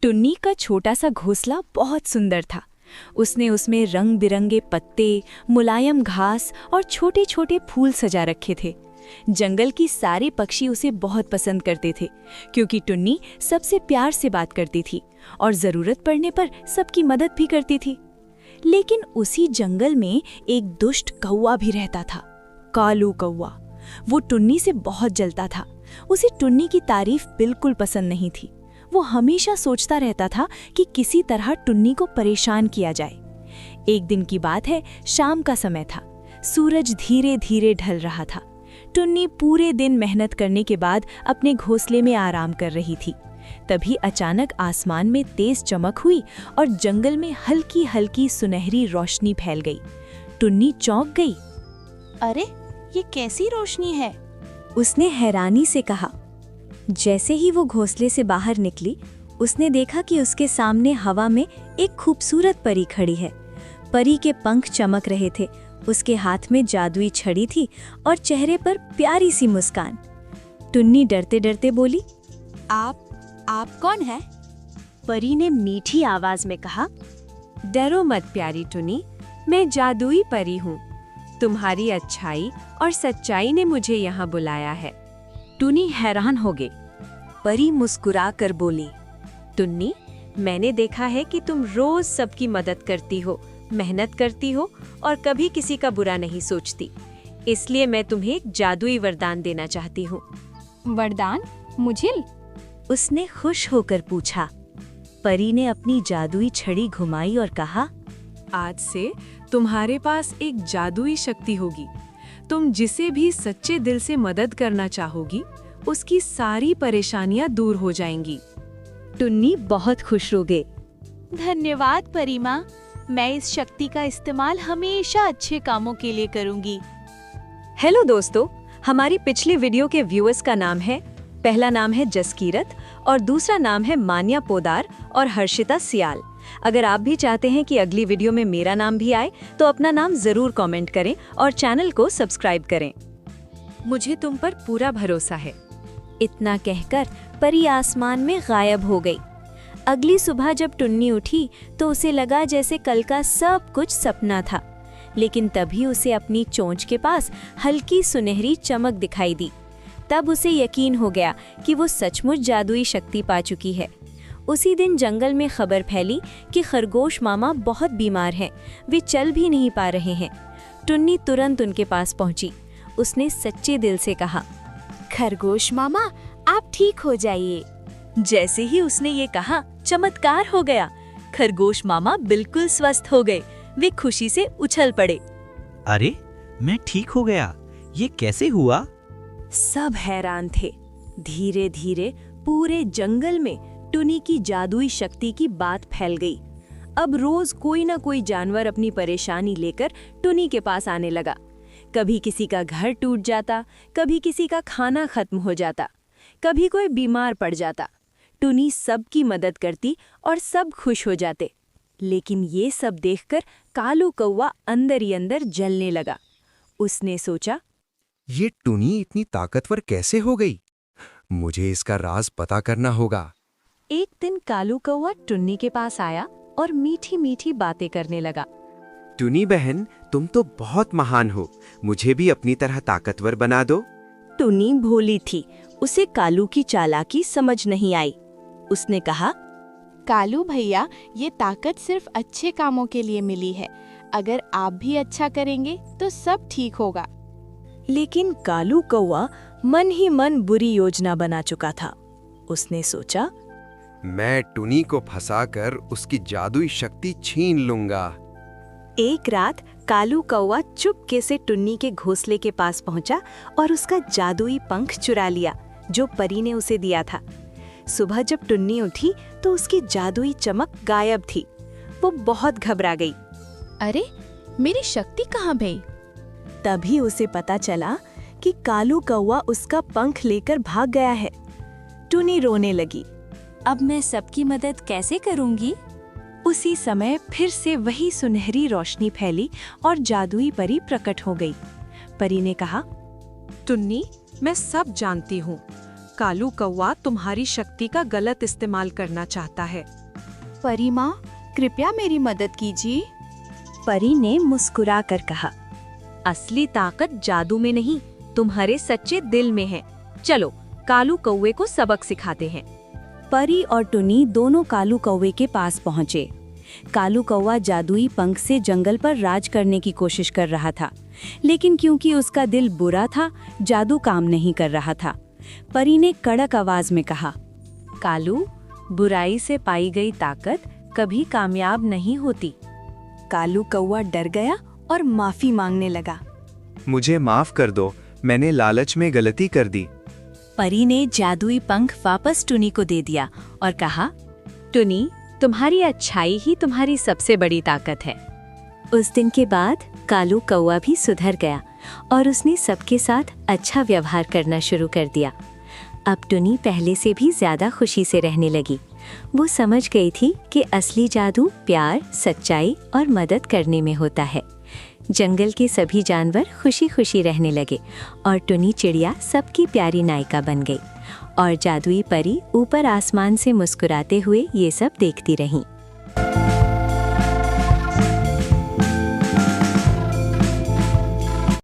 टुन्नी का छोटा सा घोंसला बहुत सुंदर था। उसने उसमें रंग बिरंगे पत्ते, मुलायम घास और छोटे छोटे फूल सजा रखे थे। जंगल की सारे पक्षी उसे बहुत पसंद करते थे, क्योंकि टुन्नी सबसे प्यार से बात करती थी और जरूरत पड़ने पर सबकी मदद भी करती थी। लेकिन उसी जंगल में एक दुष्ट कौवा भी रहता था, कालू कौवा। वो टुन्नी से बहुत जलता था। उसे टुन्नी की तारीफ बिल्कुल पसंद नहीं थी। वो हमेशा सोचता रहता था कि किसी तरह टुन्नी को परेशान किया जाए। एक दिन की बात है, शाम का समय था। सूरज धीरे धीरे ढल रहा था। टुन्नी पूरे दिन मेहनत करने के बाद अपने घोंसले में आराम कर रही थी। तभी अचानक आसमान में तेज चमक हुई और जंगल में हल्की हल्की सुनहरी रोशनी फैल गई। टुन्नी चौंक गई। अरे, ये कैसी रोशनी है? उसने हैरानी से कहा। जैसे ही वो घोंसले से बाहर निकली, उसने देखा कि उसके सामने हवा में एक खूबसूरत परी खड़ी है। परी के पंख चमक रहे थे, उसके हाथ में जादुई छड़ी थी और चेहरे पर प्यारी सी मुस्कान। टुन्नी डरते डरते बोली, आप कौन है? परी ने मीठी आवाज में कहा, डरो मत प्यारी टुन्नी, मैं जादुई परी हूँ। तुम्हारी अच्छाई और सच्चाई ने मुझे यहाँ बुलाया है। टुन्नी हैरान हो गई। परी मुस्कुरा कर बोली, टुन्नी, मैंने देखा है कि तुम रोज सबकी मदद करती हो, मेहनत करती हो और कभी किसी का बुरा नहीं सोचती। इसलिए मैं तुम्हें एक जादुई वरदान देना चाहती हूँ। वरदान? मुझे? उसने खुश होकर पूछा। परी ने अपनी जादुई छड़ी घुमाई और कहा, आज से तुम्हारे पास एक जादुई शक्ति होगी। तुम जिसे भी सच्चे दिल से मदद करना चाहोगी, उसकी सारी परेशानियां दूर हो जाएंगी। टुन्नी बहुत खुश हो गई। धन्यवाद परी माँ, मैं इस शक्ति का इस्तेमाल हमेशा अच्छे कामों के लिए करूंगी। हेलो दोस्तों, हमारी पिछली वीडियो के व्यूअर्स का नाम है, पहला नाम है जसकीरत और दूसरा नाम है मान्या पोदार और हर्षिता सियाल। अगर आप भी चाहते हैं कि अगली वीडियो में मेरा नाम भी आए तो अपना नाम जरूर कमेंट करें और चैनल को सब्सक्राइब करें। मुझे तुम पर पूरा भरोसा है। इतना कहकर परी आसमान में गायब हो गई। अगली सुबह जब टुन्नी उठी तो उसे लगा जैसे कल का सब कुछ सपना था। लेकिन तभी उसे अपनी चोंच के पास हल्की सुनहरी चमक दिखाई दी। तब उसे यकीन हो गया कि वो सचमुच जादुई शक्ति पा चुकी है। उसी दिन जंगल में खबर फैली कि खरगोश मामा बहुत बीमार हैं, वे चल भी नहीं पा रहे हैं। टुन्नी तुरंत उनके पास पहुंची। उसने सच्चे दिल से कहा, खरगोश मामा, आप ठीक हो जाइए। जैसे ही उसने ये कहा, चमत्कार हो गया। खरगोश मामा बिल्कुल स्वस्थ हो गए। वे खुशी से उछल पड़े। अरे, मैं ठीक हो गया, ये कैसे हुआ? सब हैरान थे। धीरे धीरे पूरे जंगल में टुन्नी की जादुई शक्ति की बात फैल गई। अब रोज कोई ना कोई जानवर अपनी परेशानी लेकर टुन्नी के पास आने लगा। कभी किसी का घर टूट जाता, कभी किसी का खाना खत्म हो जाता, कभी कोई बीमार पड़ जाता। टुन्नी सबकी मदद करती और सब खुश हो जाते। लेकिन ये सब देखकर कालू कौवा अंदर ही अंदर जलने लगा। उसने सोचा, ये टुन्नी इतनी ताकतवर कैसे हो गई? मुझे इसका राज पता करना होगा। एक दिन कालू कौवा टुन्नी के पास आया और मीठी मीठी बातें करने लगा। टुन्नी बहन, तुम तो बहुत महान हो, मुझे भी अपनी तरह ताकतवर बना दो। टुन्नी भोली थी, उसे कालू की चालाकी समझ नहीं आई। उसने कहा, कालू भैया, ये ताकत सिर्फ अच्छे कामों के लिए मिली है। अगर आप भी अच्छा करेंगे तो सब ठीक होगा। लेकिन कालू कौवा मन ही मन बुरी योजना बना चुका था। उसने सोचा, मैं टुन्नी को फंसाकर उसकी जादुई शक्ति छीन लूंगा। एक रात कालू कौवा चुपके से टुन्नी के घोंसले के पास पहुंचा और उसका जादुई पंख चुरा लिया, जो परी ने उसे दिया था। सुबह जब टुन्नी उठी तो उसकी जादुई चमक गायब थी। वो बहुत घबरा गई। अरे, मेरी शक्ति कहाँ गई? तभी उसे पता चला कि कालू कौवा उसका पंख लेकर भाग गया है। टुन्नी रोने लगी। अब मैं सबकी मदद कैसे करूंगी? उसी समय फिर से वही सुनहरी रोशनी फैली और जादुई परी प्रकट हो गई। परी ने कहा, टुन्नी, मैं सब जानती हूँ। कालू कौवा तुम्हारी शक्ति का गलत इस्तेमाल करना चाहता है। परी माँ, कृपया मेरी मदद कीजिए। परी ने मुस्कुराकर कहा, असली ताकत जादू में नहीं, तुम्हारे सच्चे दिल में है। चलो कालू कौवे को सबक सिखाते हैं। परी और टुनी दोनों कालू कौवे के पास पहुंचे। कालू कौवा जादुई पंख से जंगल पर राज करने की कोशिश कर रहा था, लेकिन क्योंकि उसका दिल बुरा था, जादू काम नहीं कर रहा था। परी ने कड़क आवाज में कहा, कालू, बुराई से पाई गई ताकत कभी कामयाब नहीं होती। कालू कौवा डर गया और माफी मांगने लगा। मुझे माफ कर दो, मैंने लालच में गलती कर दी। परी ने जादुई पंख वापस टुनी को दे दिया और कहा, टुनी, तुम्हारी अच्छाई ही तुम्हारी सबसे बड़ी ताकत है। उस दिन के बाद कालू कौवा भी सुधर गया और उसने सबके साथ अच्छा व्यवहार करना शुरू कर दिया। अब टुनी पहले से भी ज्यादा खुशी से रहने लगी। वो समझ गई थी कि असली जादू प्यार, सच्चाई और मदद करने में होता है। जंगल के सभी जानवर खुशी खुशी रहने लगे और टुनी चिड़िया सबकी प्यारी नायिका बन गई और जादुई परी ऊपर आसमान से मुस्कुराते हुए ये सब देखती रहीं।